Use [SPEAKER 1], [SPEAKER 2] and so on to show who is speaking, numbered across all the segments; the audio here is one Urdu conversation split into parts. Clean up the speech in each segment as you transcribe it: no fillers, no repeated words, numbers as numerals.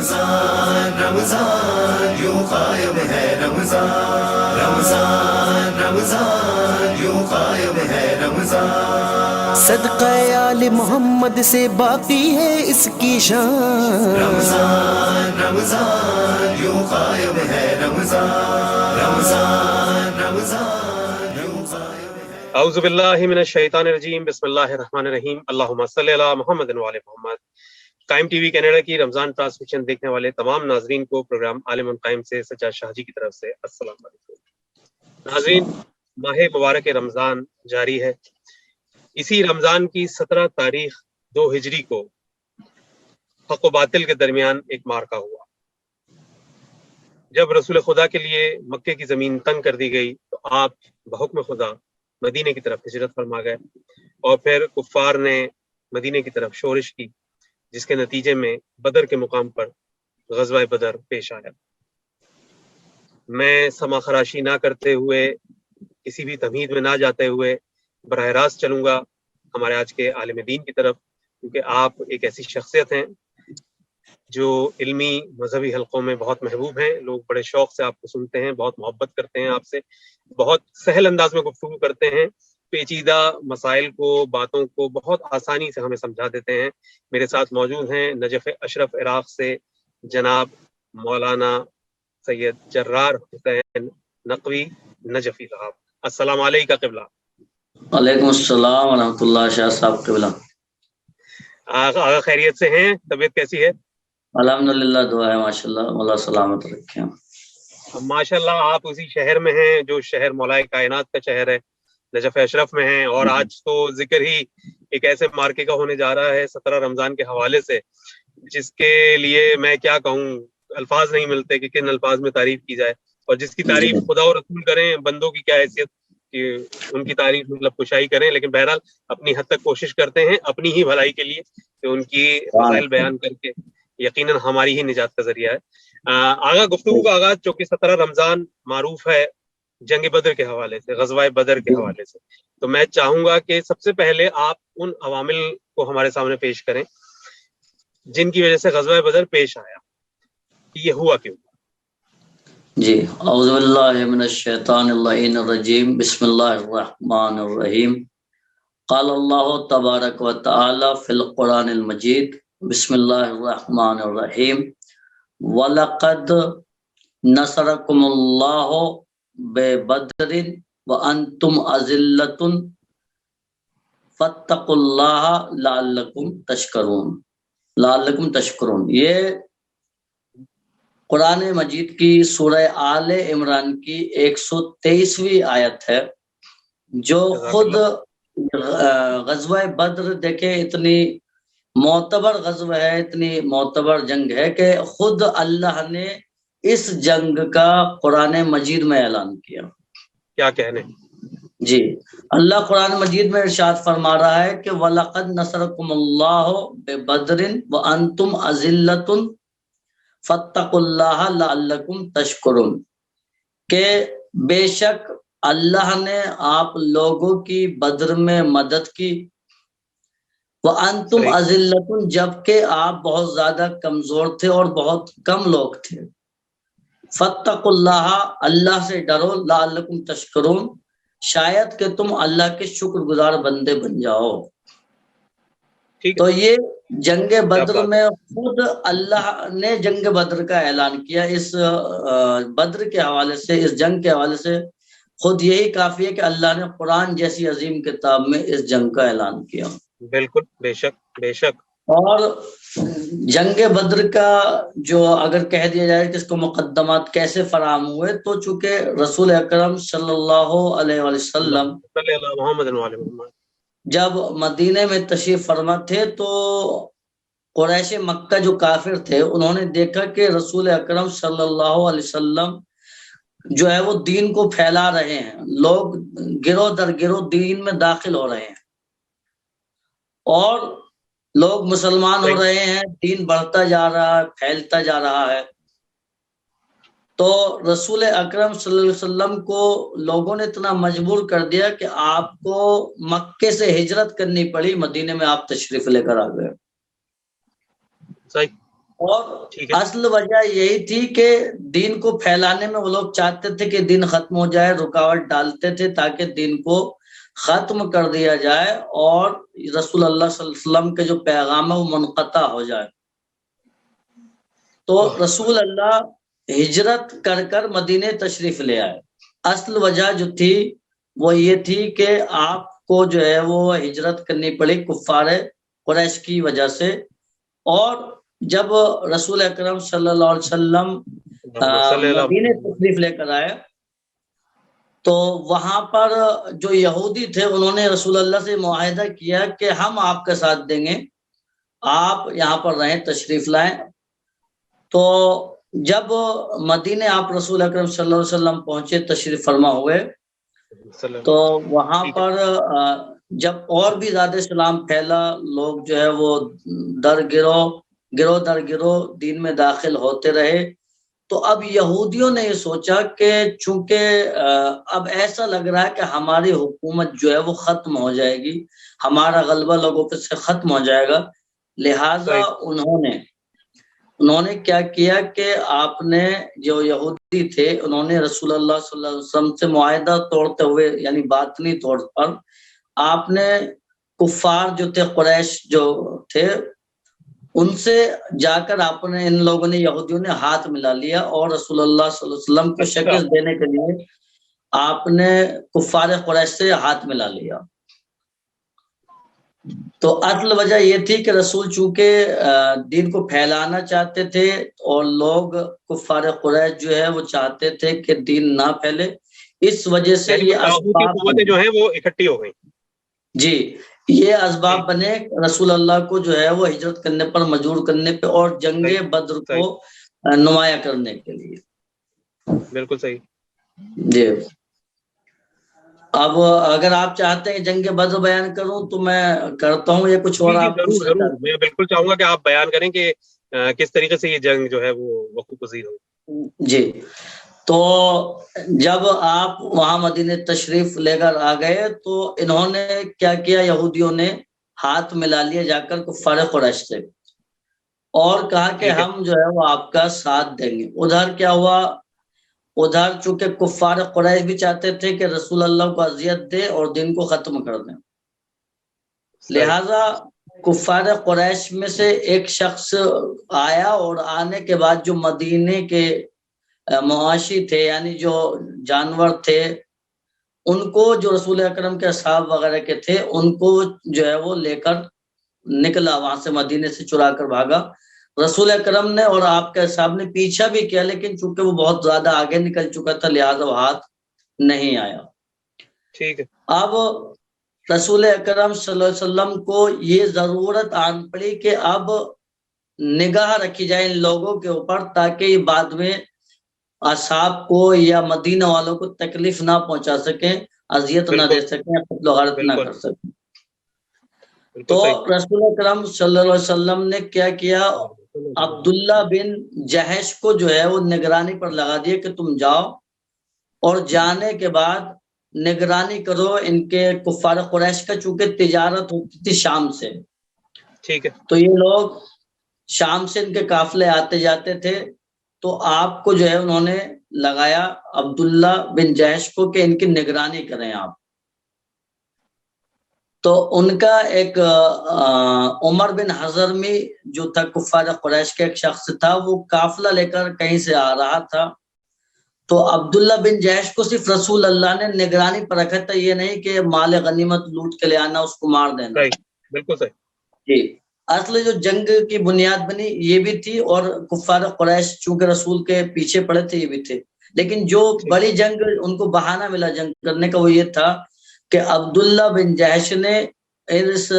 [SPEAKER 1] رمضان رمضان یوں قائم ہے رمضان رمضان رمضان یوں قائم ہے رمضان
[SPEAKER 2] صدقہ آل محمد سے باقی ہے اس کی شان
[SPEAKER 1] رمضان رمضان یوں قائم ہے رمضان رمضان رمضان یوں قائم ہے
[SPEAKER 3] اعوذ باللہ من الشیطان الرجیم بسم اللہ الرحمن الرحیم اللہم صلی علی محمد وعلی محمد۔ قائم ٹی وی کینیڈا کی رمضان ٹرانسمیشن دیکھنے والے تمام ناظرین کو پروگرام عالم قائم سے سجاد شاہ جی کی طرف سے السلام علیکم۔ ناظرین، ماہ مبارک رمضان جاری ہے۔ اسی رمضان کی 17 تاریخ 2 ہجری کو حق و باطل کے درمیان ایک معرکہ ہوا۔ جب رسول خدا کے لیے مکے کی زمین تنگ کر دی گئی تو آپ بحکم خدا مدینے کی طرف ہجرت فرما گئے، اور پھر کفار نے مدینے کی طرف شورش کی، جس کے نتیجے میں بدر کے مقام پر غزوہ بدر پیش آیا۔ میں سما خراشی نہ کرتے ہوئے، کسی بھی تمہید میں نہ جاتے ہوئے براہ راست چلوں گا ہمارے آج کے عالم دین کی طرف، کیونکہ آپ ایک ایسی شخصیت ہیں جو علمی مذہبی حلقوں میں بہت محبوب ہیں۔ لوگ بڑے شوق سے آپ کو سنتے ہیں، بہت محبت کرتے ہیں آپ سے، بہت سہل انداز میں گفتگو کرتے ہیں، پیچیدہ مسائل کو، باتوں کو بہت آسانی سے ہمیں سمجھا دیتے ہیں۔ میرے ساتھ موجود ہیں نجف اشرف عراق سے جناب مولانا سید جرار حسین نقوی نجفی صاحب۔ السلام علیکم قبلہ۔
[SPEAKER 4] وعلیکم السلام ورحمۃ اللہ۔ شاہ صاحب قبلہ،
[SPEAKER 3] آغا خیریت سے ہیں؟ طبیعت کیسی ہے؟
[SPEAKER 4] الحمدللہ، دعا ہے ماشاء اللہ، اللہ سلامت رکھے۔
[SPEAKER 3] ماشاء اللہ، آپ اسی شہر میں ہیں جو شہر مولائے کائنات کا شہر ہے، نجف اشرف میں ہیں، اور آج تو ذکر ہی ایک ایسے مارکے کا ہونے جا رہا ہے 17 رمضان کے حوالے سے، جس کے لیے میں کیا کہوں، الفاظ نہیں ملتے کہ کن الفاظ میں تعریف کی جائے، اور جس کی تعریف خدا و رسول کریں، بندوں کی کیا حیثیت کہ ان کی تعریف مطلب کشائی کریں، لیکن بہرحال اپنی حد تک کوشش کرتے ہیں اپنی ہی بھلائی کے لیے کہ ان کی فضائل بیان کر کے یقیناً ہماری ہی نجات کا ذریعہ ہے۔ آغا گفتگو کا آغاز چونکہ 17 رمضان معروف ہے جنگ بدر کے حوالے سے، غزوہ بدر کے حوالے سے، تو میں چاہوں گا کہ سب سے پہلے آپ ان عوامل کو ہمارے سامنے پیش کریں جن کی وجہ سے غزوہ بدر پیش آیا، کہ یہ ہوا کیوں؟
[SPEAKER 4] جی، اعوذ باللہ من الشیطان اللعین الرجیم، بسم اللہ الرحمن الرحیم۔ قال اللہ تبارک و تعالی فی القرآن المجید، بسم اللہ الرحمن الرحیم۔ وَلَقَدْ نَصَرَكُمُ اللَّهُ بِبَدْرٍ وَأَنْتُمْ أَذِلَّةٌ فَاتَّقُوا اللَّهَ لَعَلَّكُمْ تَشْكُرُونَ۔ یہ قرآن مجید کی سورہ آل عمران کی 123ویں آیت ہے، جو خود غزوہ بدر دیکھیں، اتنی معتبر غزوہ ہے، اتنی معتبر جنگ ہے کہ خود اللہ نے اس جنگ کا قرآن مجید میں اعلان کیا۔
[SPEAKER 3] کیا کہنے؟
[SPEAKER 4] جی، اللہ قرآن مجید میں ارشاد فرما رہا ہے کہ وَلَقَدْ نَصَرَكُمُ اللَّهُ بِبَدْرٍ وَأَنْتُمْ أَذِلَّةٌ فَاتَّقُوا اللَّهَ لَعَلَّكُمْ تَشْكُرُونَ، کہ بے شک اللہ نے آپ لوگوں کی بدر میں مدد کی، وَأَنْتُمْ أَذِلَّةٌ، جبکہ آپ بہت زیادہ کمزور تھے اور بہت کم لوگ تھے، فَاتَّقُوا اللَّهَ، اللہ سے ڈرو، لَعَلَّكُمْ تَشْكُرُونَ، شاید کہ تم اللہ کے شکر گزار بندے بن جاؤ۔ تو یہ جنگ بدر میں خود اللہ نے جنگ بدر کا اعلان کیا۔ اس بدر کے حوالے سے، اس جنگ کے حوالے سے خود یہی کافی ہے کہ اللہ نے قرآن جیسی عظیم کتاب میں اس جنگ کا اعلان کیا۔
[SPEAKER 3] بالکل، بے شک بے شک۔
[SPEAKER 4] اور جنگ بدر کا جو اگر کہہ دیا جائے کہ اس کو مقدمات کیسے فراہم ہوئے، تو چونکہ رسول اکرم صلی اللہ علیہ وسلم
[SPEAKER 3] صلی اللہ محمد علیہ وسلم
[SPEAKER 4] جب مدینے میں تشریف فرما تھے تو قریش مکہ جو کافر تھے، انہوں نے دیکھا کہ رسول اکرم صلی اللہ علیہ وسلم جو ہے وہ دین کو پھیلا رہے ہیں، لوگ گروہ در گروہ دین میں داخل ہو رہے ہیں اور لوگ مسلمان ہو رہے ہیں، دین بڑھتا جا رہا ہے، پھیلتا جا رہا ہے۔ تو رسول اکرم صلی اللہ علیہ وسلم کو لوگوں نے اتنا مجبور کر دیا کہ آپ کو مکے سے ہجرت کرنی پڑی، مدینے میں آپ تشریف لے کر آ گئے۔
[SPEAKER 3] صحیح۔
[SPEAKER 4] اور
[SPEAKER 3] ٹھیک ہے.
[SPEAKER 4] اصل وجہ یہی تھی کہ دین کو پھیلانے میں وہ لوگ چاہتے تھے کہ دین ختم ہو جائے، رکاوٹ ڈالتے تھے تاکہ دین کو ختم کر دیا جائے اور رسول اللہ صلی اللہ علیہ وسلم کے جو پیغام ہے وہ منقطع ہو جائے. تو رسول اللہ ہجرت کر کر مدینے تشریف لے آئے. اصل وجہ جو تھی وہ یہ تھی کہ آپ کو جو ہے وہ ہجرت کرنی پڑی کفار قریش کی وجہ سے. اور جب رسول اکرم صلی اللہ علیہ وسلم مدینے تشریف لے کر آئے تو وہاں پر جو یہودی تھے انہوں نے رسول اللہ سے معاہدہ کیا کہ ہم آپ کا ساتھ دیں گے، آپ یہاں پر رہیں، تشریف لائیں. تو جب مدینے آپ رسول اکرم صلی اللہ علیہ وسلم پہنچے، تشریف فرما ہوئے، تو وہاں پر جب اور بھی زیادہ اسلام پھیلا، لوگ جو ہے وہ گروہ در گروہ دین میں داخل ہوتے رہے. تو اب یہودیوں نے یہ سوچا کہ چونکہ اب ایسا لگ رہا ہے کہ ہماری حکومت جو ہے وہ ختم ہو جائے گی، ہمارا غلبہ لوگوں پہ سے ختم ہو جائے گا، لہٰذا انہوں نے کیا کیا کہ آپ نے جو یہودی تھے انہوں نے رسول اللہ صلی اللہ علیہ وسلم سے معاہدہ توڑتے ہوئے، یعنی باطنی طور پر آپ نے کفار جو تھے، قریش جو تھے، ان سے جا کر آپ نے، ان لوگوں نے، یہودیوں نے ہاتھ ملا لیا اور رسول اللہ صلی اللہ علیہ وسلم کو شکست دینے کے لیے آپ نے کفار قریش سے ہاتھ ملا لیا. تو اصل وجہ یہ تھی کہ رسول چونکہ دین کو پھیلانا چاہتے تھے اور لوگ کفار قریش جو ہے وہ چاہتے تھے کہ دین نہ پھیلے، اس وجہ سے یہ اسباب
[SPEAKER 3] جو ہیں وہ اکٹھی ہو گئی.
[SPEAKER 4] جی، یہ اسباب بنے رسول اللہ کو جو ہے وہ ہجرت کرنے پر مجبور کرنے پہ اور جنگ بدر کو نمایاں کرنے کے لیے.
[SPEAKER 3] بالکل صحیح.
[SPEAKER 4] جی، اب اگر آپ چاہتے ہیں جنگ بدر بیان کروں تو میں کرتا ہوں، یہ کچھ اور آپ
[SPEAKER 3] میں بالکل چاہوں گا کہ آپ بیان کریں کہ کس طریقے سے یہ جنگ جو ہے وہ وقوع پذیر ہو.
[SPEAKER 4] جی، تو جب آپ وہاں مدینہ تشریف لے کر آ گئے تو انہوں نے کیا کیا، یہودیوں نے ہاتھ ملا لیا جا کر کفار قریش سے اور کہا کہ ہم جو ہے وہ آپ کا ساتھ دیں گے. ادھر کیا ہوا، ادھر چونکہ کفار قریش بھی چاہتے تھے کہ رسول اللہ کو اذیت دے اور دین کو ختم کر دیں، لہذا کفار قریش میں سے ایک شخص آیا اور آنے کے بعد جو مدینے کے معاشی تھے، یعنی جو جانور تھے، ان کو، جو رسول اکرم کے اصحاب وغیرہ کے تھے، ان کو جو ہے وہ لے کر نکلا، وہاں سے مدینے سے چرا کر بھاگا. رسول اکرم نے اور آپ کے اصحاب نے پیچھا بھی کیا، لیکن چونکہ وہ بہت زیادہ آگے نکل چکا تھا لہٰذا وہ ہاتھ نہیں آیا.
[SPEAKER 3] ٹھیک ہے.
[SPEAKER 4] اب رسول اکرم صلی اللہ علیہ وسلم کو یہ ضرورت آن پڑی کہ اب نگاہ رکھی جائے ان لوگوں کے اوپر تاکہ یہ بعد میں اصحاب کو یا مدینہ والوں کو تکلیف نہ پہنچا سکیں، اذیت نہ دے سکیں، قتل و غارت نہ کر سکیں. تو رسول اکرم صلی اللہ علیہ وسلم نے کیا کیا، عبداللہ بن جہش کو جو ہے وہ نگرانی پر لگا دیا کہ تم جاؤ اور جانے کے بعد نگرانی کرو ان کے کفار قریش کا، چونکہ تجارت ہوتی تھی شام سے.
[SPEAKER 3] ٹھیک ہے.
[SPEAKER 4] تو یہ لوگ شام سے ان کے قافلے آتے جاتے تھے، تو آپ کو جو ہے انہوں نے لگایا عبداللہ بن جہش کو کہ ان کی نگرانی کریں آپ. تو ان کا ایک عمر بن حضرمی جو تھا کفار قریش کا ایک شخص تھا، وہ قافلہ لے کر کہیں سے آ رہا تھا. تو عبداللہ بن جہش کو صرف رسول اللہ نے نگرانی پر رکھا تھا، یہ نہیں کہ مال غنیمت لوٹ کے لے آنا، اس کو مار دینا.
[SPEAKER 3] بالکل صحیح.
[SPEAKER 4] جی، اصل جو جنگ کی بنیاد بنی یہ بھی تھی، اور کفار قریش چونکہ رسول کے پیچھے پڑے تھے یہ بھی تھے، لیکن جو بڑی جنگ ان کو بہانہ ملا جنگ کرنے کا وہ یہ تھا کہ عبداللہ بن جہش نے اس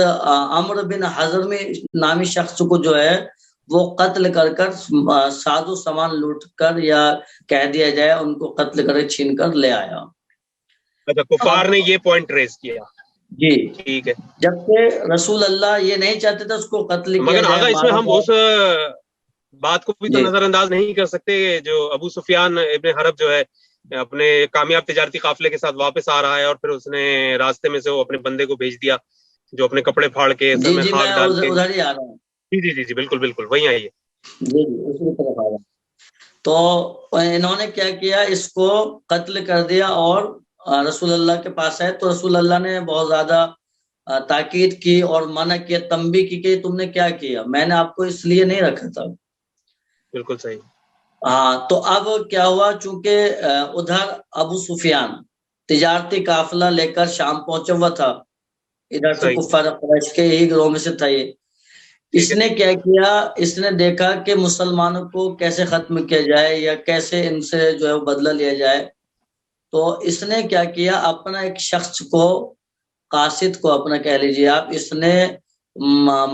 [SPEAKER 4] عمر بن حضرمی نامی شخص کو جو ہے وہ قتل کر کر، ساز و سامان لوٹ کر، یا کہہ دیا جائے ان کو قتل کر چھین کر لے آیا.
[SPEAKER 3] اچھا، کفار نے یہ پوائنٹ ریز کیا.
[SPEAKER 4] جی
[SPEAKER 3] ٹھیک ہے.
[SPEAKER 4] جبکہ رسول اللہ یہ نہیں چاہتے تھے اس کو قتل کیا
[SPEAKER 3] مگر
[SPEAKER 4] جائے.
[SPEAKER 3] آگا اس میں ہم اس بات کو بھی تو نظر انداز نہیں کر سکتے، جو ابو سفیان ابن حرب جو ہے اپنے کامیاب تجارتی قافلے کے ساتھ واپس آ رہا ہے، اور پھر اس نے راستے میں سے وہ اپنے بندے کو بھیج دیا جو اپنے کپڑے پھاڑ کے سر میں خاک ڈال کے.
[SPEAKER 4] ادھر ہی آ رہا ہوں.
[SPEAKER 3] جی جی جی جی، بالکل بالکل وہیں آئیے.
[SPEAKER 4] جی جی اسی طرف آیا. تو انہوں نے کیا کیا, اس کو قتل کر دیا اور رسول اللہ کے پاس آئے تو رسول اللہ نے بہت زیادہ تاکید کی اور منع کیا, تنبیہ کی کہ تم نے کیا کیا, میں نے آپ کو اس لیے نہیں رکھا تھا.
[SPEAKER 3] بالکل صحیح.
[SPEAKER 4] ہاں, تو اب کیا ہوا, چونکہ ادھر ابو سفیان تجارتی قافلہ لے کر شام پہنچا ہوا تھا, ادھر سے
[SPEAKER 3] صحیح.
[SPEAKER 4] کفار قریش کے ہی گروہ میں سے تھا یہ. اس نے کیا کیا, اس نے دیکھا کہ مسلمانوں کو کیسے ختم کیا جائے یا کیسے ان سے جو ہے وہ بدلہ لیا جائے. تو اس نے کیا کیا, اپنا ایک شخص کو, قاصد کو اپنا کہہ لیجیے آپ, اس نے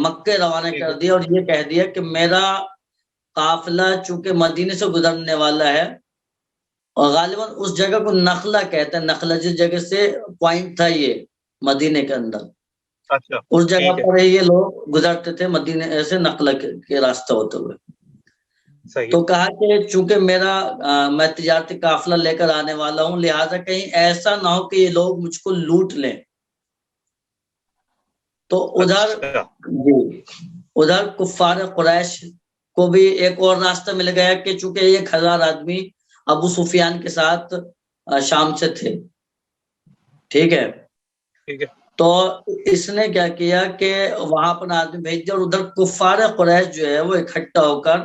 [SPEAKER 4] مکے روانہ کر دیا اور یہ کہہ دیا کہ میرا قافلہ چونکہ مدینے سے گزرنے والا ہے, اور غالباً اس جگہ کو نخلہ کہتے ہیں, نخلہ جس جگہ سے پوائنٹ تھا یہ مدینے کے اندر,
[SPEAKER 3] اچھا
[SPEAKER 4] اس جگہ پر یہ لوگ گزرتے تھے مدینے سے نقلہ کے راستہ ہوتے ہوئے.
[SPEAKER 3] صحیح.
[SPEAKER 4] تو کہا کہ چونکہ میں تجارتی قافلہ لے کر آنے والا ہوں, لہٰذا کہیں ایسا نہ ہو کہ یہ لوگ مجھ کو لوٹ لیں. تو ادھر کفار قریش کو بھی ایک اور راستہ مل گیا کہ چونکہ 1000 آدمی ابو سفیان کے ساتھ شام سے تھے, ٹھیک ہے, تو اس نے کیا کیا کہ وہاں اپنا آدمی بھیج دیا اور ادھر کفار قریش جو ہے وہ اکٹھا ہو کر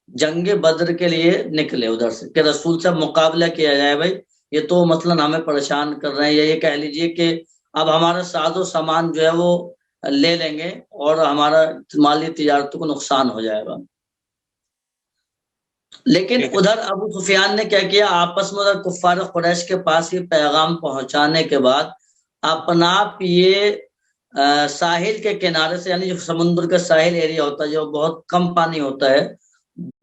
[SPEAKER 4] جنگ بدر کے لیے نکلے ادھر سے کہ رسول سے مقابلہ کیا جائے. بھائی یہ تو مثلا ہمیں پریشان کر رہے ہیں, یا یہ کہہ لیجئے کہ اب ہمارا ساز و سامان جو ہے وہ لے لیں گے اور ہمارا مالی تجارتوں کو نقصان ہو جائے گا. لیکن ادھر ابو سفیان نے کیا کیا, آپس میں ادھر کفار قریش کے پاس یہ پیغام پہنچانے کے بعد اپنا آپ یہ ساحل کے کنارے سے, یعنی جو سمندر کا ساحل ایریا ہوتا ہے جو بہت کم پانی ہوتا ہے,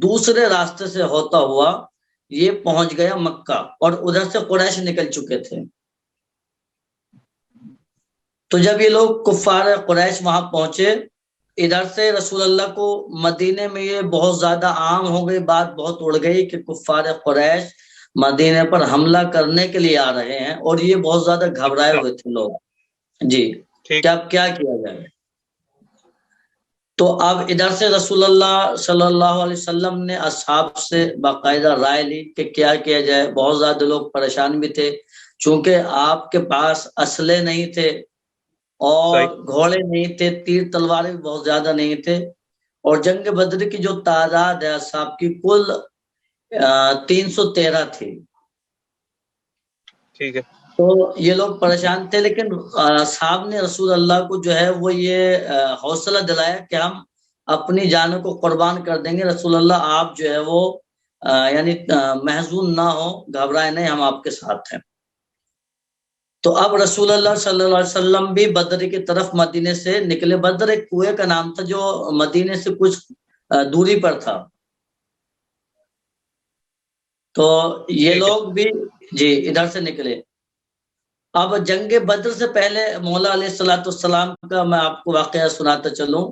[SPEAKER 4] دوسرے راستے سے ہوتا ہوا یہ پہنچ گیا مکہ, اور ادھر سے قریش نکل چکے تھے. تو جب یہ لوگ کفار قریش وہاں پہنچے, ادھر سے رسول اللہ کو مدینے میں یہ بہت زیادہ عام ہو گئی, بات بہت اڑ گئی کہ کفار قریش مدینے پر حملہ کرنے کے لیے آ رہے ہیں, اور یہ بہت زیادہ گھبرائے ہوئے تھے لوگ. جی, اب کیا کیا جائے؟ تو اب ادھر سے رسول اللہ صلی اللہ علیہ وسلم نے اصحاب سے باقاعدہ رائے لی کہ کیا کیا جائے. بہت زیادہ لوگ پریشان بھی تھے, چونکہ آپ کے پاس اسلحے نہیں تھے اور گھوڑے نہیں تھے, تیر تلواریں بھی بہت زیادہ نہیں تھے, اور جنگ بدر کی جو تعداد ہے اصحاب کی کل 313 تھی.
[SPEAKER 3] ٹھیک ہے.
[SPEAKER 4] تو یہ لوگ پریشان تھے, لیکن صاحب نے رسول اللہ کو جو ہے وہ یہ حوصلہ دلایا کہ ہم اپنی جانوں کو قربان کر دیں گے, رسول اللہ آپ جو ہے وہ یعنی محزون نہ ہو, گھبرائے نہیں, ہم آپ کے ساتھ ہیں. تو اب رسول اللہ صلی اللہ علیہ وسلم بھی بدر کی طرف مدینے سے نکلے. بدر ایک کنویں کا نام تھا جو مدینے سے کچھ دوری پر تھا. تو یہ لوگ بھی جی ادھر سے نکلے. اب جنگ بدر سے پہلے مولا علیہ السلام کا میں آپ کو واقعہ سناتا چلوں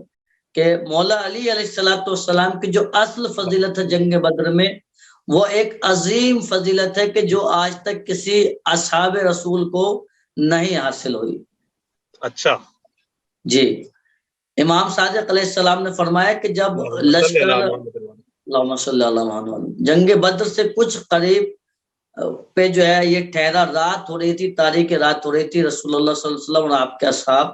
[SPEAKER 4] کہ مولا علی علیہ السلام کی جو اصل فضیلت ہے جنگ بدر میں, وہ ایک عظیم فضیلت ہے کہ جو آج تک کسی اصحاب رسول کو نہیں حاصل ہوئی. اچھا جی, امام صادق علیہ السلام نے فرمایا کہ جب لشکر اللہم صلی اللہ علیہ وسلم جنگ بدر سے کچھ قریب پہ جو ہے یہ ٹھہرا, رات ہو رہی تھی, تاریخ رات ہو رہی تھی, رسول اللہ صلی اللہ علیہ وسلم اور آپ کے اصحاب,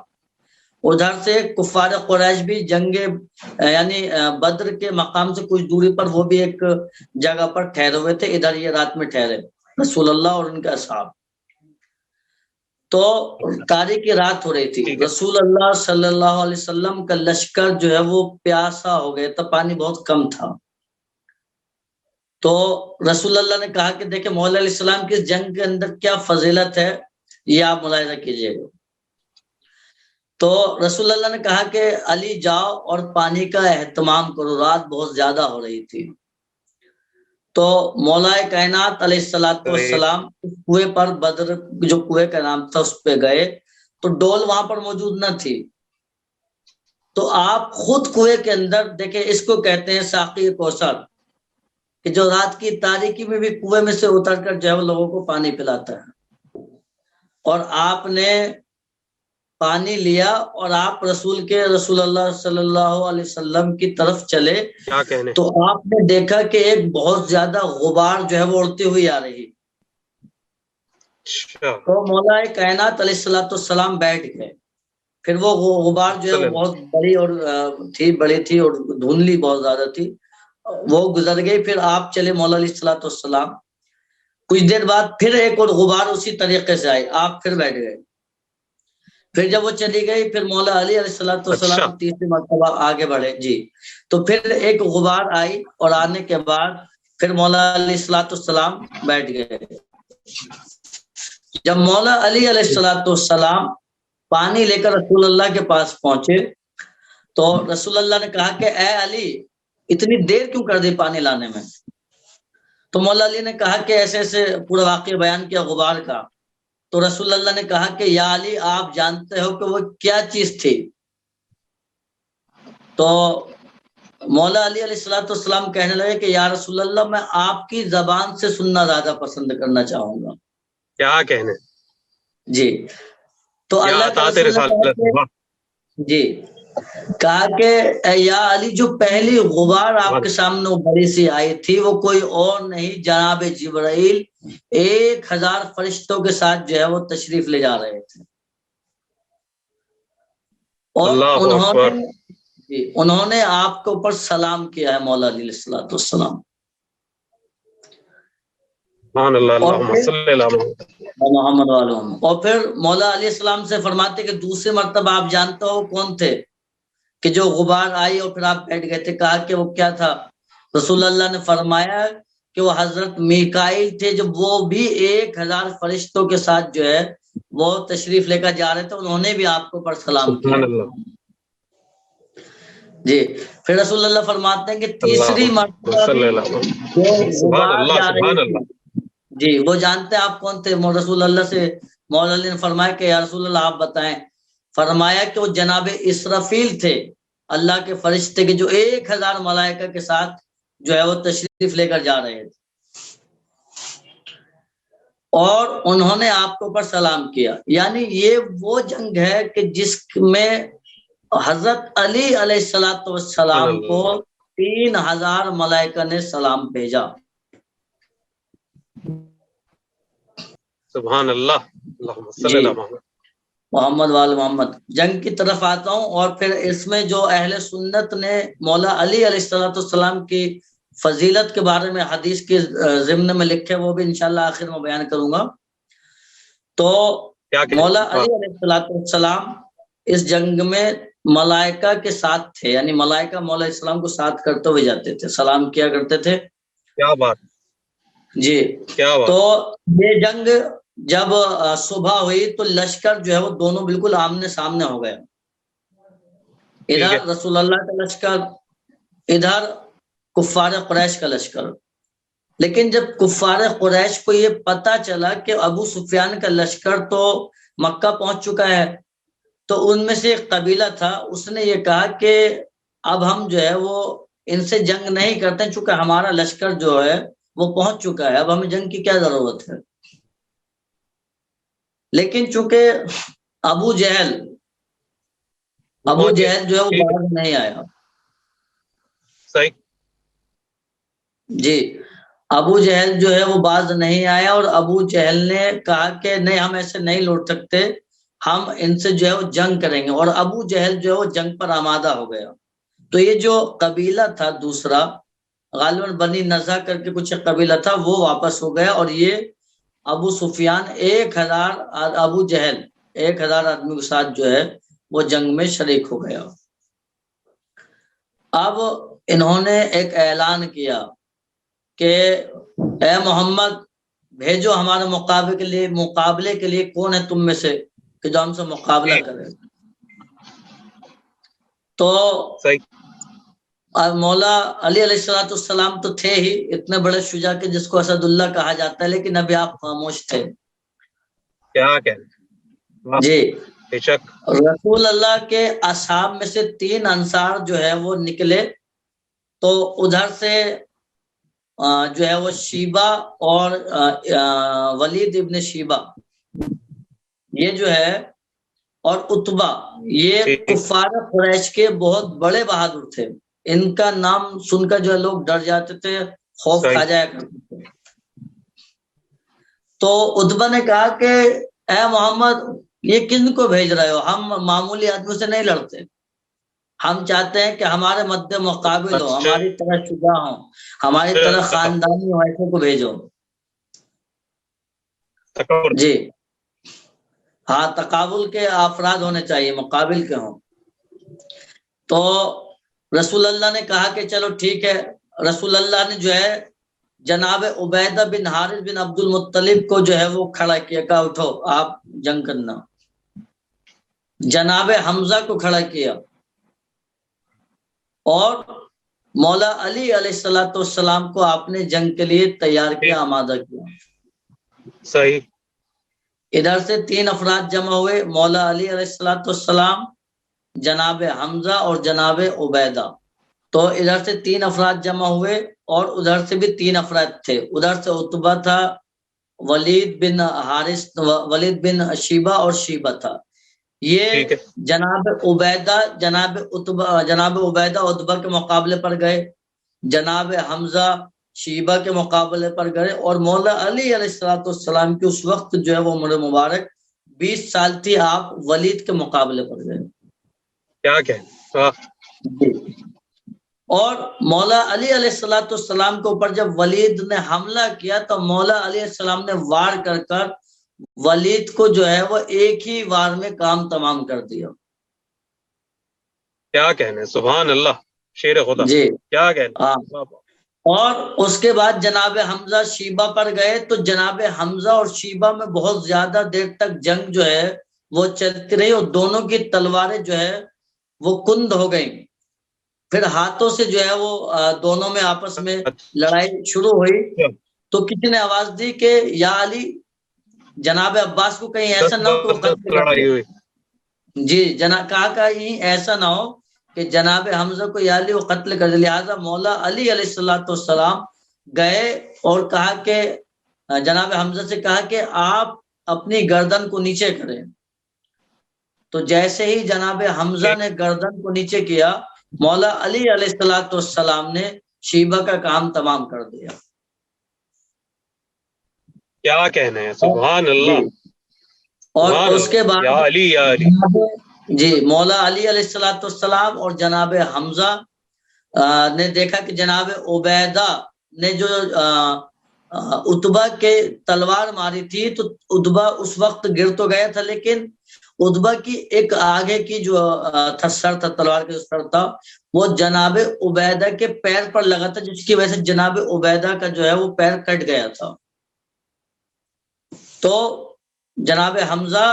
[SPEAKER 4] ادھر سے کفار قریش بھی جنگ یعنی بدر کے مقام سے کچھ دوری پر وہ بھی ایک جگہ پر ٹھہرے ہوئے تھے. ادھر یہ رات میں ٹھہرے رسول اللہ اور ان کے اصحاب. تو تاریخ رات ہو رہی تھی, رسول اللہ صلی اللہ علیہ وسلم کا لشکر جو ہے وہ پیاسا ہو گیا تھا, پانی بہت کم تھا. تو رسول اللہ نے کہا کہ دیکھیں مولا علیہ السلام کی اس جنگ کے اندر کیا فضیلت ہے, یہ آپ ملاحظہ کیجئے گا. تو رسول اللہ نے کہا کہ علی جاؤ اور پانی کا اہتمام کرو, رات بہت زیادہ ہو رہی تھی. تو مولا کائنات علیہ السلام کنویں پر, بدر جو کنویں کا نام تھا اس پہ گئے, تو ڈول وہاں پر موجود نہ تھی. تو آپ خود کنویں کے اندر دیکھیں, اس کو کہتے ہیں ساقی کوثر, کہ جو رات کی تاریکی میں بھی کنویں میں سے اتر کر جو ہے وہ لوگوں کو پانی پلاتا ہے. اور آپ نے پانی لیا اور آپ رسول اللہ صلی اللہ علیہ وسلم کی طرف چلے
[SPEAKER 3] کیا کہنے.
[SPEAKER 4] تو آپ نے دیکھا کہ ایک بہت زیادہ غبار جو ہے وہ اڑتی ہوئی آ رہی.
[SPEAKER 3] اچھا.
[SPEAKER 4] تو مولا کائنات علیہ السلام بیٹھ گئے. پھر وہ غبار جو ہے وہ بہت بڑی تھی اور دھندلی بہت زیادہ تھی. وہ گزر گئی. پھر آپ چلے مولا علیہ السلام. کچھ دیر بعد پھر ایک اور غبار اسی طریقے سے آئی. آپ پھر بیٹھ گئے. پھر جب وہ چلی گئی پھر مولا علی علیہ السلام تیسری مرتبہ آگے بڑھے. جی. تو پھر ایک غبار آئی اور آنے کے بعد پھر مولا علی السلام بیٹھ گئے. جب مولا علی علیہ السلام پانی لے کر رسول اللہ کے پاس پہنچے تو رسول اللہ نے کہا کہ اے علی اتنی دیر کیوں کر دی پانی لانے میں. تو مولا علی نے کہا کہ ایسے ایسے پورا واقعہ بیان کیا غبار کا. تو رسول اللہ نے کہا کہ یا علی آپ جانتے ہو کہ وہ کیا چیز تھی. تو مولا علی علیہ السلام کہنے لگے کہ یا رسول اللہ میں آپ کی زبان سے سننا زیادہ پسند کرنا چاہوں گا.
[SPEAKER 3] کیا کہنے.
[SPEAKER 4] جی. تو اللہ کے رسول جی کہا کہ یا علی جو پہلی غبار آپ کے سامنے بڑی سی آئی تھی وہ کوئی اور نہیں جناب جبرائیل 1000 فرشتوں کے ساتھ جو ہے وہ تشریف لے جا رہے تھے. اور انہوں نے آپ کے اوپر سلام کیا ہے مولا علیہ السلام. اور پھر مولا علیہ السلام سے فرماتے کہ دوسری مرتبہ آپ جانتے ہو کون تھے کہ جو غبار آئی اور پھر آپ بیٹھ گئے تھے. کہا کہ وہ کیا تھا. رسول اللہ نے فرمایا کہ وہ حضرت میکائیل تھے جو وہ بھی 1000 فرشتوں کے ساتھ جو ہے وہ تشریف لے کر جا رہے تھے. انہوں نے بھی آپ کو پر سلام کیا. جی. پھر رسول اللہ فرماتے ہیں کہ تیسری مرتبہ جی وہ جانتے ہیں آپ کون تھے. رسول اللہ سے مولا علی نے فرمایا کہ یا رسول اللہ آپ بتائیں. فرمایا کہ وہ جناب اسرافیل تھے اللہ کے فرشتے کے جو 1000 ملائکہ کے ساتھ جو ہے وہ تشریف لے کر جا رہے تھے اور انہوں نے آپ کے اوپر سلام کیا. یعنی یہ وہ جنگ ہے کہ جس میں حضرت علی علیہ السلام کو 3000 ملائکہ نے سلام بھیجا.
[SPEAKER 3] سبحان اللہ. اللہم صلی اللہ محمد
[SPEAKER 4] محمد وآل محمد. جنگ کی طرف آتا ہوں اور پھر اس میں جو اہل سنت نے مولا علی علیہ السلام کی فضیلت کے بارے میں حدیث کے ضمن میں لکھے وہ بھی انشاءاللہ آخر میں بیان کروں گا. تو مولا علی علیہ السلام اس جنگ میں ملائکہ کے ساتھ تھے. یعنی ملائکہ مولا علیہ السلام کو ساتھ کرتے ہوئے جاتے تھے سلام کیا کرتے تھے.
[SPEAKER 3] کیا بات.
[SPEAKER 4] جی. تو یہ جنگ جب صبح ہوئی تو لشکر جو ہے وہ دونوں بالکل آمنے سامنے ہو گئے. ادھر رسول اللہ کا لشکر ادھر کفار قریش کا لشکر. لیکن جب کفار قریش کو یہ پتا چلا کہ ابو سفیان کا لشکر تو مکہ پہنچ چکا ہے تو ان میں سے ایک قبیلہ تھا اس نے یہ کہا کہ اب ہم جو ہے وہ ان سے جنگ نہیں کرتے چونکہ ہمارا لشکر جو ہے وہ پہنچ چکا ہے اب ہمیں جنگ کی کیا ضرورت ہے. لیکن چونکہ ابو جہل جو ہے وہ باز نہیں آیا.
[SPEAKER 3] صحیح.
[SPEAKER 4] جی. ابو جہل جو ہے وہ باز نہیں آیا اور ابو جہل نے کہا کہ نہیں ہم ایسے نہیں لوٹ سکتے ہم ان سے جو ہے وہ جنگ کریں گے. اور ابو جہل جو ہے وہ جنگ پر آمادہ ہو گیا. تو یہ جو قبیلہ تھا دوسرا غالباً بنی نزا کر کے کچھ قبیلہ تھا وہ واپس ہو گیا اور یہ ابو سفیان 1000 ابو جہل 1000 آدمی کے ساتھ جو ہے وہ جنگ میں شریک ہو گیا. اب انہوں نے ایک اعلان کیا کہ اے محمد بھیجو ہمارے مقابلے کے لیے کون ہے تم میں سے کہ جو ہم سے مقابلہ کرے. تو مولا علی علیہ السلام تو تھے ہی اتنے بڑے شجاع کے جس کو اسد اللہ کہا جاتا ہے لیکن ابھی آپ خاموش تھے.
[SPEAKER 3] کیا کہہ
[SPEAKER 4] جی.
[SPEAKER 3] بے شک.
[SPEAKER 4] رسول اللہ کے اصحاب میں سے 3 انصار جو ہے وہ نکلے تو ادھر سے جو ہے وہ شیبہ اور ولید ابن شیبہ یہ جو ہے اور عتبہ یہ کفار قریش کے بہت بڑے بہادر تھے. ان کا نام سن کر جو ہے لوگ ڈر جاتے تھے, خوف کھا جایا کرتے تھے. تو عتبہ نے کہا کہ اے محمد یہ کن کو بھیج رہے ہو؟ ہم معمولی آدمی سے نہیں لڑتے, ہم چاہتے ہیں کہ ہمارے مد مقابل ہو, ہماری طرح شجاع ہوں, ہماری طرح خاندانی وائفوں کو بھیجو. جی ہاں, تقابل کے افراد ہونے چاہیے, مقابل کے ہوں. تو رسول اللہ نے کہا کہ چلو ٹھیک ہے. رسول اللہ نے جو ہے جناب عبیدہ بن حارث بن عبد المطلب کو جو ہے وہ کھڑا کیا, کہا اٹھو آپ جنگ کرنا. جناب حمزہ کو کھڑا کیا اور مولا علی علیہ السلام کو آپ نے جنگ کے لیے تیار کیا, آمادہ کیا.
[SPEAKER 3] صحیح.
[SPEAKER 4] ادھر سے 3 افراد جمع ہوئے, مولا علی علیہ السلام, جناب حمزہ اور جناب عبیدہ. تو ادھر سے 3 افراد جمع ہوئے اور ادھر سے بھی 3 افراد تھے. ادھر سے عتبہ تھا, ولید بن حارث, ولید بن شیبہ اور شیبہ تھا. یہ جناب عبیدہ عتبہ کے مقابلے پر گئے, جناب حمزہ شیبہ کے مقابلے پر گئے, اور مولا علی علیہ السلام کی اس وقت جو ہے وہ عمر مبارک 20 سال تھی, آپ ولید کے مقابلے پر گئے.
[SPEAKER 3] کیا کہ
[SPEAKER 4] اور مولا علی علیہ السلام کے اوپر جب ولید نے حملہ کیا تو مولا علیہ السلام نے وار کر ولید کو جو ہے وہ ایک ہی وار میں کام تمام کر دیا.
[SPEAKER 3] کیا کہنے, سبحان اللہ, شیر خدا.
[SPEAKER 4] جی
[SPEAKER 3] کیا کہنے.
[SPEAKER 4] اور اس کے بعد جناب حمزہ شیبہ پر گئے تو جناب حمزہ اور شیبہ میں بہت زیادہ دیر تک جنگ جو ہے وہ چلتی رہی, اور دونوں کی تلواریں جو ہے وہ کند ہو گئیں. پھر ہاتھوں سے جو ہے وہ دونوں میں آپس میں لڑائی شروع ہوئی. تو کسی نے آواز دی کہ یا علی, جناب عباس کو کہیں ایسا نہ ہو کہ جی کہا کہیں ایسا نہ ہو کہ جناب حمزہ کو یا علی وہ قتل کر دے. لہٰذا مولا علی علیہ السلام گئے اور کہا کہ جناب حمزہ سے کہا کہ آپ اپنی گردن کو نیچے کریں. تو جیسے ہی جناب حمزہ نے گردن کو نیچے کیا, مولا علی علیہ السلام نے شیبہ کا کام تمام کر دیا.
[SPEAKER 3] کیا کہنا ہے, سبحان اللہ.
[SPEAKER 4] اور اس کے بعد
[SPEAKER 3] یا علی یا علی.
[SPEAKER 4] جی مولا علی علیہ السلام اور جناب حمزہ نے دیکھا کہ جناب عبیدہ نے جو عتبہ کے تلوار ماری تھی تو عتبہ اس وقت گر تو گیا تھا, لیکن عتبہ کی ایک آگے کی جو سر تھا, تلوار کا جو سر تھا وہ جناب عبیدہ کے پیر پر لگا تھا, جس کی وجہ سے جناب عبیدہ کا جو ہے وہ پیر کٹ گیا تھا. تو جناب حمزہ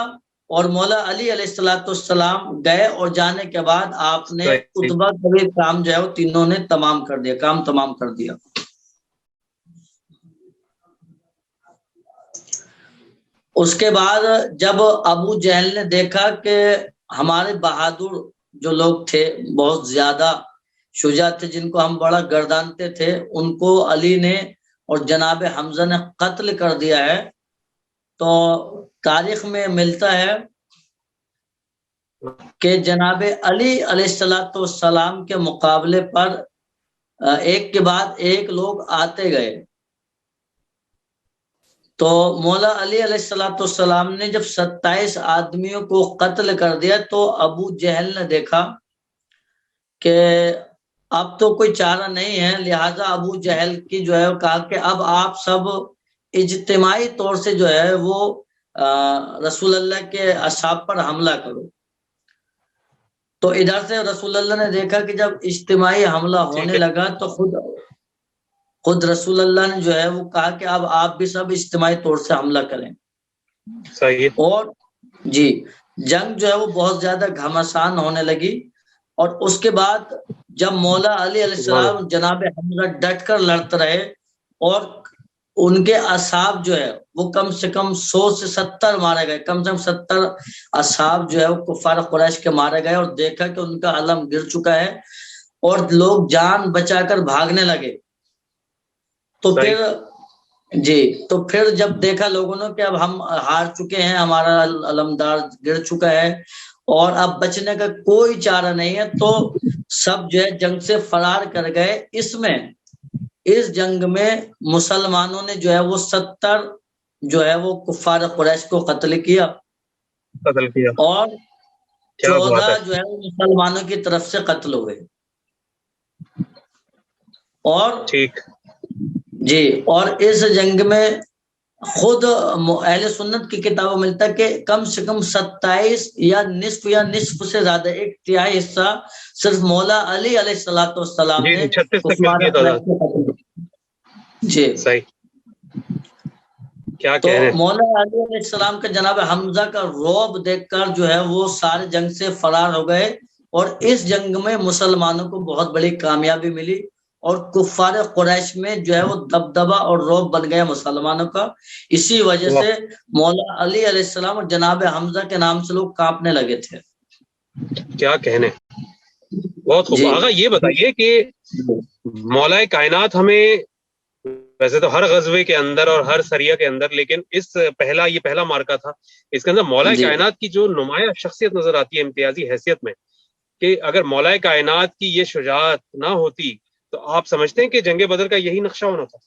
[SPEAKER 4] اور مولا علی علیہ السلام گئے, اور جانے کے بعد آپ نے عتبہ کا بھی کام جو ہے وہ تینوں نے تمام کر دیا, کام تمام کر دیا. اس کے بعد جب ابو جہل نے دیکھا کہ ہمارے بہادر جو لوگ تھے, بہت زیادہ شجاع تھے, جن کو ہم بڑا گردانتے تھے, ان کو علی نے اور جناب حمزہ نے قتل کر دیا ہے. تو تاریخ میں ملتا ہے کہ جناب علی علیہ السلام کے مقابلے پر ایک کے بعد ایک لوگ آتے گئے. تو مولا علی علیہ السلام نے جب 27 آدمیوں کو قتل کر دیا تو ابو جہل نے دیکھا کہ اب تو کوئی چارہ نہیں ہے, لہذا ابو جہل کی جو ہے کہا کہ اب آپ سب اجتماعی طور سے جو ہے وہ رسول اللہ کے اصحاب پر حملہ کرو. تو ادھر سے رسول اللہ نے دیکھا کہ جب اجتماعی حملہ ہونے لگا تو خود رسول اللہ نے جو ہے وہ کہا کہ اب آپ بھی سب اجتماعی طور سے حملہ کریں.
[SPEAKER 3] صحیح.
[SPEAKER 4] اور جی جنگ جو ہے وہ بہت زیادہ گھمسان ہونے لگی. اور اس کے بعد جب مولا علی علیہ السلام جناب حمزہ ڈٹ کر لڑتے رہے, اور ان کے اصحاب جو ہے وہ کم سے کم 100 سے 70 مارے گئے, کم سے کم 70 اصحاب جو ہے وہ کفار قریش کے مارے گئے, اور دیکھا کہ ان کا علم گر چکا ہے اور لوگ جان بچا کر بھاگنے لگے. تو پھر جی تو پھر جب دیکھا لوگوں نے کہ اب ہم ہار چکے ہیں، ہمارا علمدار گر چکا ہے اور اب بچنے کا کوئی چارہ نہیں ہے، تو سب جو ہے جنگ سے فرار کر گئے۔ اس جنگ میں مسلمانوں نے جو ہے وہ 70 جو ہے وہ کفار قریش کو قتل کیا، اور
[SPEAKER 3] کیا بات
[SPEAKER 4] 14
[SPEAKER 3] ہے.
[SPEAKER 4] جو ہے وہ مسلمانوں کی طرف سے قتل ہوئے۔ اور
[SPEAKER 3] ٹھیک.
[SPEAKER 4] جی، اور اس جنگ میں خود اہل سنت کی کتابوں میں ملتا ہے کہ کم سے کم 27 یا نصف سے زیادہ، 1/3 حصہ صرف مولا علی علیہ الصلوۃ والسلام
[SPEAKER 3] جی
[SPEAKER 4] نے
[SPEAKER 3] 36 تک
[SPEAKER 4] کفار
[SPEAKER 3] ملتی ہے
[SPEAKER 4] قریش
[SPEAKER 3] تعداد.
[SPEAKER 4] کو قتل کیا۔ جی،
[SPEAKER 3] صحیح. کیا
[SPEAKER 4] تو
[SPEAKER 3] کہہ رہے ہیں.
[SPEAKER 4] مولا علی علیہ السلام کے جناب حمزہ کا رعب دیکھ کر جو ہے وہ سارے جنگ سے فرار ہو گئے، اور اس جنگ میں مسلمانوں کو بہت بڑی کامیابی ملی، اور کفار قریش میں جو ہے وہ دبدبہ اور رعب بن گیا مسلمانوں کا۔ اسی وجہ سے مولا علی علیہ السلام اور جناب حمزہ کے نام سے لوگ کانپنے لگے تھے۔
[SPEAKER 3] کیا کہنے. بہت خوب.
[SPEAKER 4] جی
[SPEAKER 3] آقا یہ بتائیے کہ مولا کائنات ہمیں ویسے تو ہر غزوے کے اندر اور ہر سریہ کے اندر، لیکن یہ پہلا مارکا تھا، اس کے اندر مولا
[SPEAKER 4] جی
[SPEAKER 3] کائنات کی جو نمایاں شخصیت نظر آتی ہے امتیازی حیثیت میں، کہ اگر مولا کائنات کی یہ شجاعت نہ ہوتی تو آپ سمجھتے ہیں کہ جنگ بدر کا یہی نقشہ ہونا تھا؟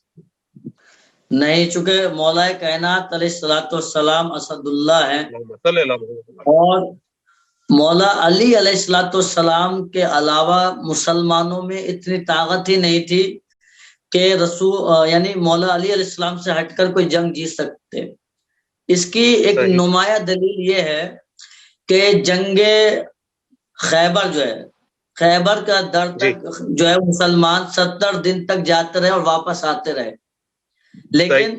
[SPEAKER 4] نہیں، چونکہ مولا کائنات علیہ الصلوۃ والسلام اسد اللہ ہیں،
[SPEAKER 3] صلی اللہ علیہ وسلم.
[SPEAKER 4] اور مولا علی علیہ الصلوۃ والسلام کے علاوہ مسلمانوں میں اتنی طاقت ہی نہیں تھی کہ یعنی مولا علی علیہ السلام سے ہٹ کر کوئی جنگ جیت سکتے۔ اس کی ایک
[SPEAKER 3] صحیح.
[SPEAKER 4] نمایاں دلیل یہ ہے کہ جنگ خیبر جو ہے، خیبر کا در
[SPEAKER 3] جی.
[SPEAKER 4] تک جو ہے مسلمان 70 دن تک جاتے رہے اور واپس آتے رہے، لیکن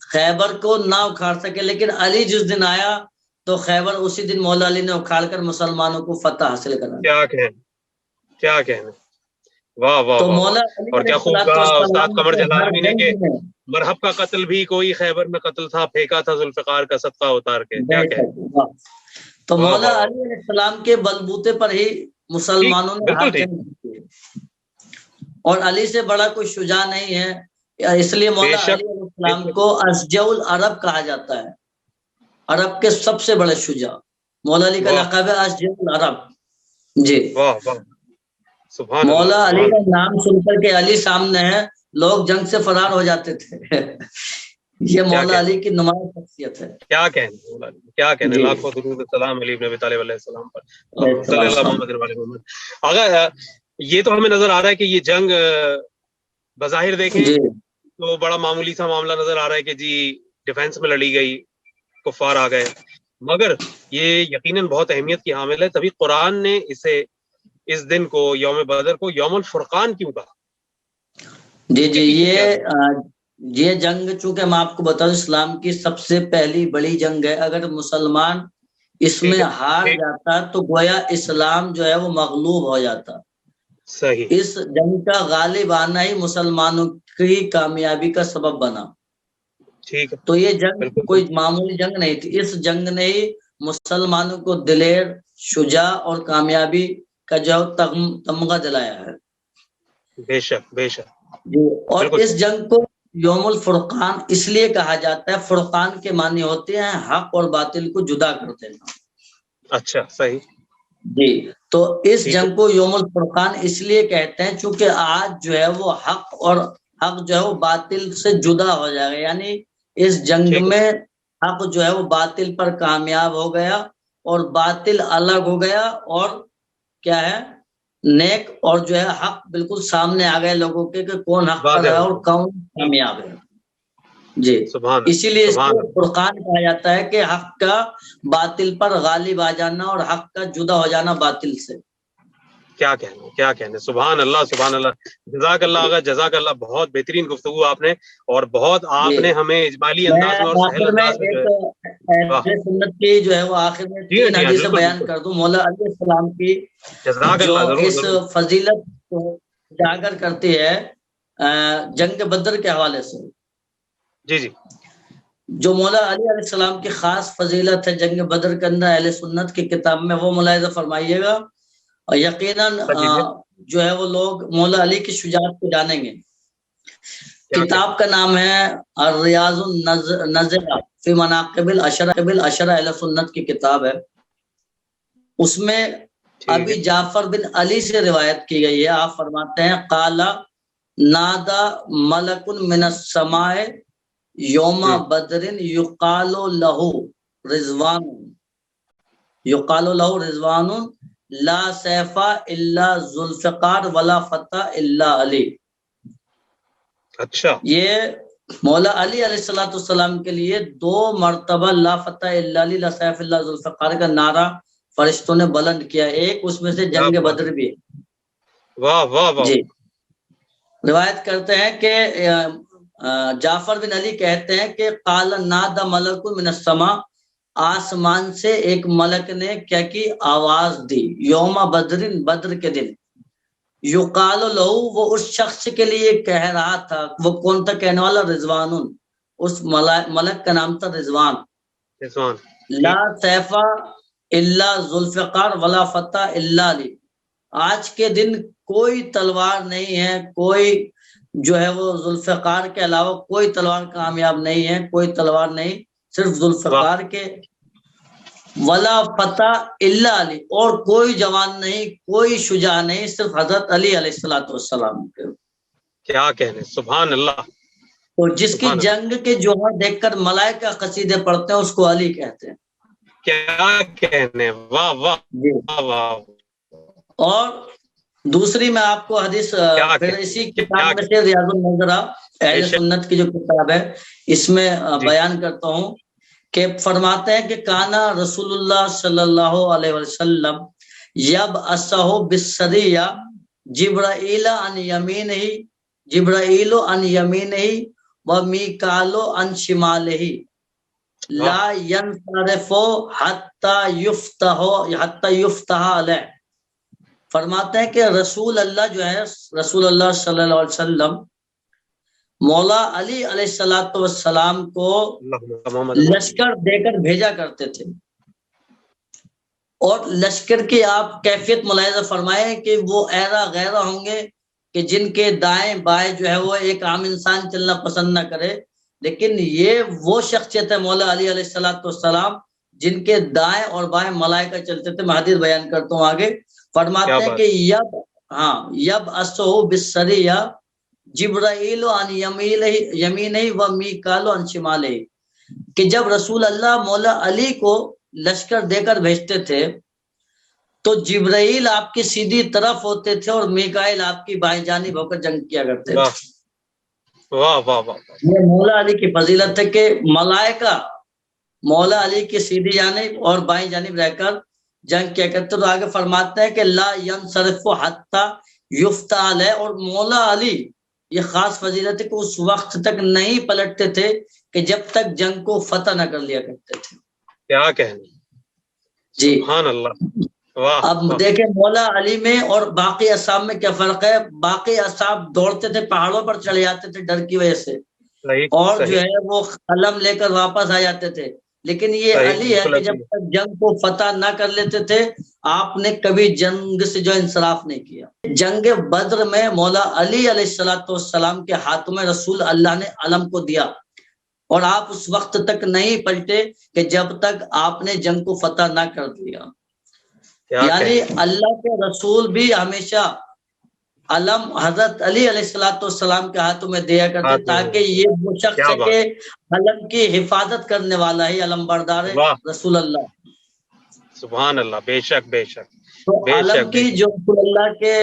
[SPEAKER 4] خیبر کو نہ اکھاڑ سکے، لیکن علی جس دن آیا تو خیبر اسی دن مولا علی نے اکھاڑ کر مسلمانوں کو فتح حاصل کرا۔
[SPEAKER 3] کیا کہنے. واہ واہ
[SPEAKER 4] تو
[SPEAKER 3] واہ واہ.
[SPEAKER 4] مولا علی
[SPEAKER 3] اور
[SPEAKER 4] علیہ
[SPEAKER 3] کیا خوب
[SPEAKER 4] الصلوۃ
[SPEAKER 3] کہا استاد
[SPEAKER 4] والسلام
[SPEAKER 3] قمر
[SPEAKER 4] کے ہر
[SPEAKER 3] جلالی نے کہ
[SPEAKER 4] جنگ میں
[SPEAKER 3] مرحب کا قتل بھی کوئی خیبر میں قتل تھا، پھینکا تھا ذوالفقار کا صدقہ اتار کے. کیا
[SPEAKER 4] بے
[SPEAKER 3] کہنے.
[SPEAKER 4] شک، واہ۔ تو
[SPEAKER 3] واہ
[SPEAKER 4] مولا
[SPEAKER 3] واہ واہ.
[SPEAKER 4] علی علیہ السلام کے بلبوتے پر ہی
[SPEAKER 3] ٹھیک.
[SPEAKER 4] مسلمانوں نے
[SPEAKER 3] بالکل
[SPEAKER 4] ہر
[SPEAKER 3] ٹھیک.
[SPEAKER 4] جنگ جیتی ہے، اور علی سے بڑا کوئی شجاع نہیں ہے، اس لیے
[SPEAKER 3] بے
[SPEAKER 4] مولا
[SPEAKER 3] شک.
[SPEAKER 4] علی علیہ السلام کو اشجع العرب کہا جاتا ہے، عرب کے سب سے بڑے شجاع۔ مولا علی کا
[SPEAKER 3] واہ
[SPEAKER 4] لقب ہے اشجع العرب۔ جی،
[SPEAKER 3] واہ واہ. سبحان اللہ
[SPEAKER 4] مولا علی
[SPEAKER 3] سبحان
[SPEAKER 4] کا
[SPEAKER 3] اللہ.
[SPEAKER 4] نام سن کر کے علی سامنے ہے، لوگ جنگ سے فرار ہو جاتے تھے۔ یہ
[SPEAKER 3] کیا
[SPEAKER 4] مولا علی کی نمایاں شخصیت ہے۔
[SPEAKER 3] کیا کہنے. کیا کہنے.
[SPEAKER 4] جی،
[SPEAKER 3] لاکھوں درود السلام علی ابن ابی طالب علیہ السلام پر.
[SPEAKER 4] علیہ
[SPEAKER 3] صلی اللہ
[SPEAKER 4] السلام۔
[SPEAKER 3] محمد علیہ محمد. اگر یہ تو ہمیں نظر آ رہا ہے کہ یہ جنگ بظاہر دیکھیں
[SPEAKER 4] جی
[SPEAKER 3] تو بڑا معمولی سا معاملہ نظر آ رہا ہے کہ جی ڈیفنس میں لڑی گئی، کفار آ گئے، مگر یہ یقیناً بہت اہمیت کی حامل ہے. تبھی قرآن نے اس دن کو، یوم بدر کو، یوم الفرقان کیوں کہا؟
[SPEAKER 4] جی
[SPEAKER 3] اس کے پیچھے کیا ہے؟
[SPEAKER 4] یہ جنگ چونکہ میں آپ کو بتا دوں اسلام کی سب سے پہلی بڑی جنگ ہے، اگر مسلمان اس
[SPEAKER 3] ٹھیک
[SPEAKER 4] میں
[SPEAKER 3] ہے.
[SPEAKER 4] ہار جاتا تو گویا اسلام جو ہے وہ مغلوب ہو جاتا۔
[SPEAKER 3] صحیح.
[SPEAKER 4] اس جنگ کا غالب آنا ہی مسلمانوں کی کامیابی کا سبب بنا۔
[SPEAKER 3] ٹھیک ہے.
[SPEAKER 4] تو یہ جنگ
[SPEAKER 3] بالکل.
[SPEAKER 4] کوئی معمولی جنگ نہیں تھی، اس جنگ نے ہی مسلمانوں کو دلیر، شجاع اور کامیابی کا جو تمغہ دلایا ہے۔
[SPEAKER 3] بے شک بے شک.
[SPEAKER 4] جی، اور
[SPEAKER 3] بالکل.
[SPEAKER 4] اس جنگ کو یوم الفرقان اس لیے کہا جاتا ہے، فرقان کے معنی ہوتے ہیں حق اور باطل کو جدا کر دینا۔
[SPEAKER 3] اچھا. صحیح.
[SPEAKER 4] جی، تو اس
[SPEAKER 3] ٹھیک ہے.
[SPEAKER 4] جنگ کو یوم الفرقان اس لیے کہتے ہیں چونکہ آج جو ہے وہ حق جو ہے وہ باطل سے جدا ہو جائے گا، یعنی اس جنگ
[SPEAKER 3] ٹھیک ہے.
[SPEAKER 4] میں حق جو ہے وہ باطل پر کامیاب ہو گیا اور باطل الگ ہو گیا، اور کیا ہے نیک اور جو ہے حق بالکل سامنے آ گئے لوگوں کے کہ کون حق پر
[SPEAKER 3] واضح
[SPEAKER 4] ہے
[SPEAKER 3] ہو
[SPEAKER 4] اور
[SPEAKER 3] گیا.
[SPEAKER 4] کون کامیاب ہے۔ جی،
[SPEAKER 3] سبحان
[SPEAKER 4] اسی لیے اس
[SPEAKER 3] سبحان
[SPEAKER 4] کو فرقان کہا جاتا ہے کہ حق کا باطل پر غالب آ جانا اور حق کا جدا ہو جانا باطل سے۔
[SPEAKER 3] کیا کہنے. سبحان اللہ سبحان اللہ. جزاک اللہ آقا، جزاک اللہ. بہت بہترین گفتگو آپ نے، اور بہت آپ
[SPEAKER 4] جی،
[SPEAKER 3] نے ہمیں اجمالی
[SPEAKER 4] میں
[SPEAKER 3] انداز میں اور سہل
[SPEAKER 4] آخر میں
[SPEAKER 3] انداز میں جو
[SPEAKER 4] ایک
[SPEAKER 3] ہے. واہ.
[SPEAKER 4] اہل سنت کی جو ہے وہ آخر میں
[SPEAKER 3] جی
[SPEAKER 4] 3
[SPEAKER 3] جی ہاں.
[SPEAKER 4] حدیثیں
[SPEAKER 3] بالکل
[SPEAKER 4] بیان
[SPEAKER 3] بالکل.
[SPEAKER 4] کر دوں۔ مولا علیہ السلام کی
[SPEAKER 3] جزاک
[SPEAKER 4] جو
[SPEAKER 3] اللہ. ضرور
[SPEAKER 4] اس
[SPEAKER 3] ضرور.
[SPEAKER 4] فضیلت کو اجاگر کرتی ہے جنگ بدر کے حوالے سے،
[SPEAKER 3] جی جی.
[SPEAKER 4] جو مولا علی علیہ السلام کی خاص فضیلت ہے جنگ بدر کے اندر اہل سنت کی کتاب میں، وہ ملاحظہ فرمائیے گا، اور یقیناً
[SPEAKER 3] فرمائیے.
[SPEAKER 4] جو ہے وہ لوگ مولا علی کی شجاعت کو جانیں گے۔ کتاب کا نام ہے الریاض النظرہ فی مناقب العشرہ اہل سنت کی کتاب ہے. اس میں ابھی جعفر بن علی سے روایت کی گئی ہے. آپ فرماتے ہیں قال نادا ملک من السماء یوم بدر یقال له رضوان لا سیف الا ذوالفقار ولا فتح الا علی.
[SPEAKER 3] اچھا،
[SPEAKER 4] یہ مولا علی علیہ السلام کے لیے 2 مرتبہ لا فتح الا علی لا سیف الا ذوالفقار کا نعرہ فرشتوں نے بلند کیا. ایک اس میں سے جنگ بدر بھی ہے.
[SPEAKER 3] واہ واہ واہ.
[SPEAKER 4] جی روایت کرتے ہیں کہ جعفر بن علی کہتے ہیں کہ قال نادى ملک من السماء، آسمان سے ایک ملک نے کیا کی آواز دی، یوم بدر کے دن. یقال له، وہ اس شخص کے لیے کہہ رہا تھا. وہ کون تھا کہنے والا؟ رضوان. اس ملک کا نام تھا رضوان. لا سیف الا ذوالفقار ولا فتح الا علی. آج کے دن کوئی تلوار نہیں ہے، کوئی جو ہے وہ ذوالفقار کے علاوہ کوئی تلوار کامیاب نہیں ہے، کوئی تلوار نہیں صرف ذوالفقار کے. ولا فتح الا علی، اور کوئی جوان نہیں، کوئی شجاع نہیں، صرف حضرت علی علیہ السلام کے.
[SPEAKER 3] کیا کہنے، سبحان اللہ.
[SPEAKER 4] تو جس کی جنگ کے جوہر دیکھ کر ملائکہ قصیدے پڑھتے ہیں اس کو علی کہتے ہیں.
[SPEAKER 3] کیا کہنے، واہ واہ واہ واہ.
[SPEAKER 4] اور دوسری میں آپ کو حدیث پھر اسی کتاب میں سے ریاض النظرہ اہل سنت کی جو کتاب ہے اس میں بیان کرتا ہوں کہ فرماتے ہیں کہ کانا رسول اللہ صلی اللہ علیہ وسلم یبعثہ بالسریہ جبرائیل عن یمینہ و میکال عن شمالہ لا ینصرف حتی یفتح علیہ. فرماتے ہیں کہ رسول اللہ جو ہے، رسول اللہ صلی اللہ علیہ وسلم مولا علی علیہ السلام کو لشکر دے کر بھیجا کرتے تھے. اور لشکر کی آپ کیفیت ملاحظہ فرمائیں کہ وہ ایرا غیرہ ہوں گے کہ جن کے دائیں بائیں جو ہے وہ ایک عام انسان چلنا پسند نہ کرے، لیکن یہ وہ شخصیت ہے مولا علی علیہ السلام جن کے دائیں اور بائیں ملائکہ چلتے تھے. میں حدیث بیان کرتا ہوں آگے. فرماتے ہیں کہ یب اسو بالسریہ جبرائیل عن یمینہ و میکال عن شمالہ، کہ جب رسول اللہ مولا علی کو لشکر دے کر بھیجتے تھے تو جبرائیل آپ کی سیدھی طرف ہوتے تھے اور میکائیل آپ کی بائیں جانب ہو کر جنگ کیا کرتے تھے.
[SPEAKER 3] واہ واہ واہ. یہ
[SPEAKER 4] مولا علی کی فضیلت ہے کہ ملائکہ مولا علی کی سیدھی جانب اور بائیں جانب رہ کر جنگ کیا کرتے. تو آگے فرماتے ہیں کہ لا ینصرف حتی یفتح علیہ، اور مولا علی یہ خاص فضیلت ہے کہ اس وقت تک نہیں پلٹتے تھے کہ جب تک جنگ کو فتح نہ کر لیا کرتے تھے.
[SPEAKER 3] کیا کہنے،
[SPEAKER 4] جی
[SPEAKER 3] سبحان اللہ.
[SPEAKER 4] اب دیکھیں مولا علی میں اور باقی اصحاب میں کیا فرق ہے. باقی اصحاب دوڑتے تھے، پہاڑوں پر چڑھ جاتے تھے ڈر کی وجہ سے، اور جو ہے وہ قلم لے کر واپس آ جاتے تھے. لیکن یہ علی ہے کہ جب تک جنگ کو فتح نہ کر لیتے تھے آپ نے کبھی جنگ سے جو انصراف نہیں کیا. جنگ بدر میں مولا علی علیہ السلام کے ہاتھوں میں رسول اللہ نے علم کو دیا، اور آپ اس وقت تک نہیں پلٹے کہ جب تک آپ نے جنگ کو فتح نہ کر دیا. یعنی اللہ کے رسول بھی ہمیشہ علم حضرت علی علیہ السلام کے ہاتھوں میں دیا کرتے تاکہ یہ وہ شخص ہے کہ علم کی حفاظت کرنے والا ہے، علم بردار رسول اللہ.
[SPEAKER 3] سبحان اللہ. بے شک بے شک.
[SPEAKER 4] تو علم کی جو رسول اللہ کے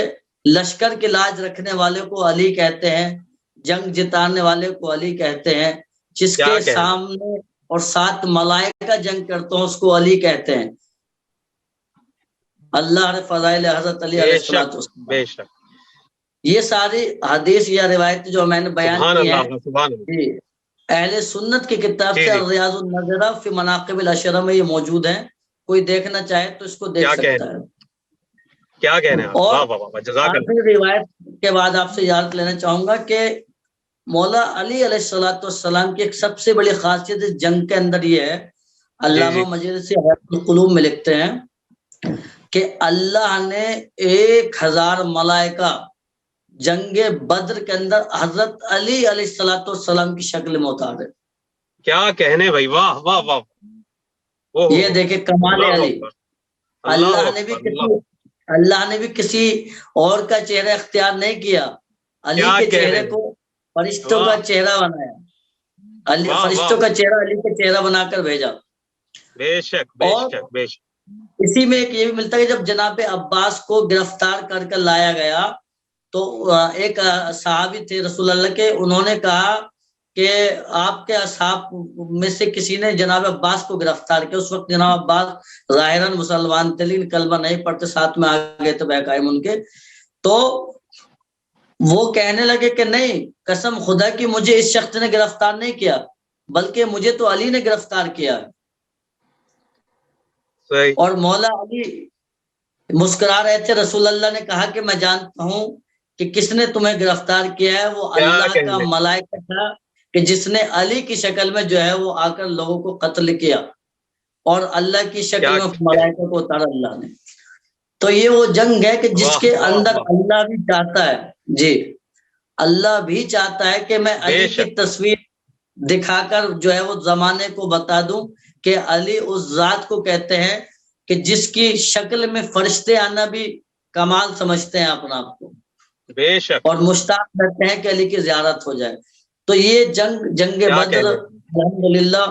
[SPEAKER 4] لشکر کی لاج رکھنے والے کو علی کہتے ہیں، جنگ جتانے والے کو علی کہتے ہیں، جس کے سامنے اور 7 ملائکہ جنگ کرتے ہیں اس کو علی کہتے ہیں. اللہ فضائل حضرت علی علیہ السلام.
[SPEAKER 3] بے شک.
[SPEAKER 4] یہ ساری حدیث یا روایت جو میں نے بیان کی ہے اہل سنت کی کتاب سے ریاض النظرہ فی مناقب العشرہ میں یہ موجود ہیں. کوئی دیکھنا چاہے تو اس کو دیکھ سکتا ہے.
[SPEAKER 3] کیا کہنا ہے.
[SPEAKER 4] اور روایت کے بعد آپ سے یاد لینا چاہوں گا کہ مولا علی علیہ السلام کی ایک سب سے بڑی خاصیت اس جنگ کے اندر یہ ہے، علامہ مجلسی حیات القلوب میں لکھتے ہیں کہ اللہ نے 1000 ملائکہ جنگ بدر کے اندر حضرت علی علیہ الصلوۃ والسلام کی شکل میں اتارے.
[SPEAKER 3] کیا کہنے بھائی، واہ واہ واہ.
[SPEAKER 4] یہ دیکھیں کمال علی. اللہ نے بھی کسی اور کا چہرہ اختیار نہیں کیا، علی کے چہرے کو فرشتوں کا چہرہ بنایا. فرشتوں کا چہرہ علی کا چہرہ بنا کر بھیجا.
[SPEAKER 3] بے شک بے شک بے شک.
[SPEAKER 4] اسی میں ایک یہ بھی ملتا ہے کہ جب جناب عباس کو گرفتار کر کر لایا گیا تو ایک صحابی تھے رسول اللہ کے، انہوں نے کہا کہ آپ کے اصحاب میں سے کسی نے جناب عباس کو گرفتار کیا. اس وقت جناب عباس ظاہراً مسلمان تھے لیکن کلمہ نہیں پڑھتے، ساتھ میں آ گئے تھے بقائم ان کے. تو وہ کہنے لگے کہ نہیں، قسم خدا کی مجھے اس شخص نے گرفتار نہیں کیا بلکہ مجھے تو علی نے گرفتار کیا. اور مولا علی مسکرا رہے تھے. رسول اللہ نے کہا کہ میں جانتا ہوں کہ کس نے تمہیں گرفتار کیا ہے، وہ اللہ کا ملائکہ تھا کہ جس نے علی کی شکل میں جو ہے وہ آ کر لوگوں کو قتل کیا، اور اللہ کی شکل میں ملائکہ کو اتارا اللہ نے. تو یہ وہ جنگ ہے کہ جس کے اندر اللہ بھی چاہتا ہے، جی اللہ بھی چاہتا ہے کہ میں علی کی تصویر دکھا کر جو ہے وہ زمانے کو بتا دوں کہ علی اس ذات کو کہتے ہیں کہ جس کی شکل میں فرشتے آنا بھی کمال سمجھتے ہیں اپنا آپ کو،
[SPEAKER 3] بے شک، اور
[SPEAKER 4] مشتاق رہتے ہیں کہ علی کی زیارت ہو جائے. تو یہ جنگ بدر الحمدللہ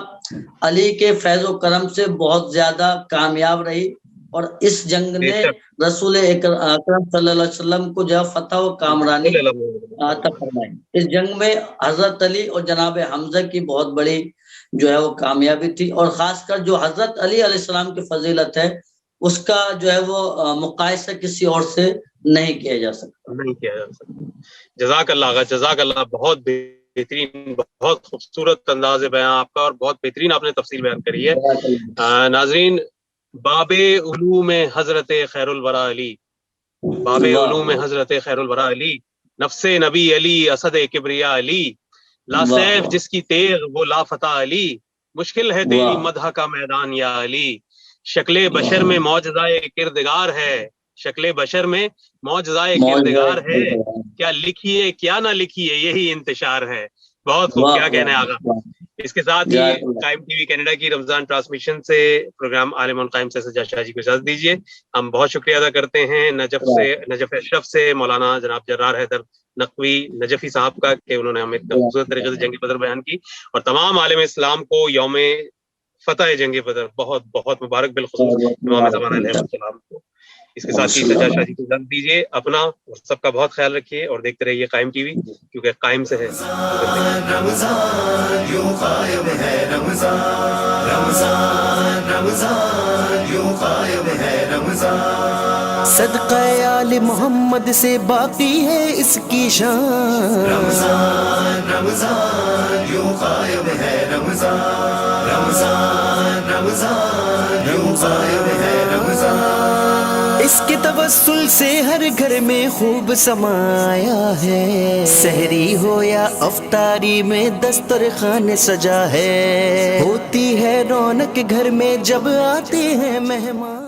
[SPEAKER 4] علی کے فیض و کرم سے بہت زیادہ کامیاب رہی، اور اس جنگ نے رسول اکرم صلی اللہ علیہ وسلم کو جو ہے فتح و کامرانی عطا فرمائی. اس جنگ میں حضرت علی اور جناب حمزہ کی بہت بڑی جو ہے وہ کامیابی تھی، اور خاص کر جو حضرت علی علیہ السلام کی فضیلت ہے اس کا جو ہے وہ مقایسہ کسی اور سے نہیں کیا جا سکتا.
[SPEAKER 3] جزاک اللہ آغا، جزاک اللہ. بہت بہترین، بہت خوبصورت انداز بیان آپ کا، اور بہت بہترین آپ نے تفصیل بیان کری ہے. ناظرین، باب علوم حضرت خیر الورا علی، باب علوم حضرت خیر الورا علی، نفس نبی علی، اسد کبریا علی، لا سیف جس کی تیغ وہ لا فتح علی، مشکل ہے تیری مدح کا میدان یا علی. شکل بشر میں معجزہ کردگار ہے، شکل بشر میں معجزہ کردگار ہے، کیا لکھیے کیا نہ لکھیے یہی انتشار ہے. بہت خوب، کیا کہنا ہے آغا. اس کے ساتھ ہی قائم ٹی وی کینیڈا کی رمضان ٹرانسمیشن سے پروگرام عالم القائم سے سجاد شاہ جی کو اجازت دیجیے. ہم بہت شکریہ ادا کرتے ہیں نجف اشرف سے، مولانا جناب جرار حیدر نقوی نجفی صاحب کا، کہ انہوں نے ہمیں خوبصورت طریقے سے جنگ بدر بیان کی، اور تمام عالم اسلام کو یوم فتح جنگ بدر بہت بہت مبارک، بالخصوص امام زمانہ علیہ السلام کو. اس کے ساتھ ہی سجاد شاہ جی کو اجازت دیجیے. اپنا اور سب کا بہت خیال رکھیے، اور دیکھتے رہیے قائم ٹی وی، کیونکہ قائم سے ہے.
[SPEAKER 1] رمضان یوں قائم ہے، رمضان رمضان رمضان یوں قائم ہے، رمضان
[SPEAKER 2] صدقہ آل محمد سے باقی ہے اس کی شان.
[SPEAKER 1] رمضان رمضان یوں قائم ہے، رمضان رمضان رمضان یوں قائم ہے، رمضان.
[SPEAKER 2] اس کے توسل سے ہر گھر میں خوب سمایا ہے، سحری ہو یا افطاری میں دسترخوان سجا ہے، ہوتی ہے رونق گھر میں جب آتے ہیں مہمان.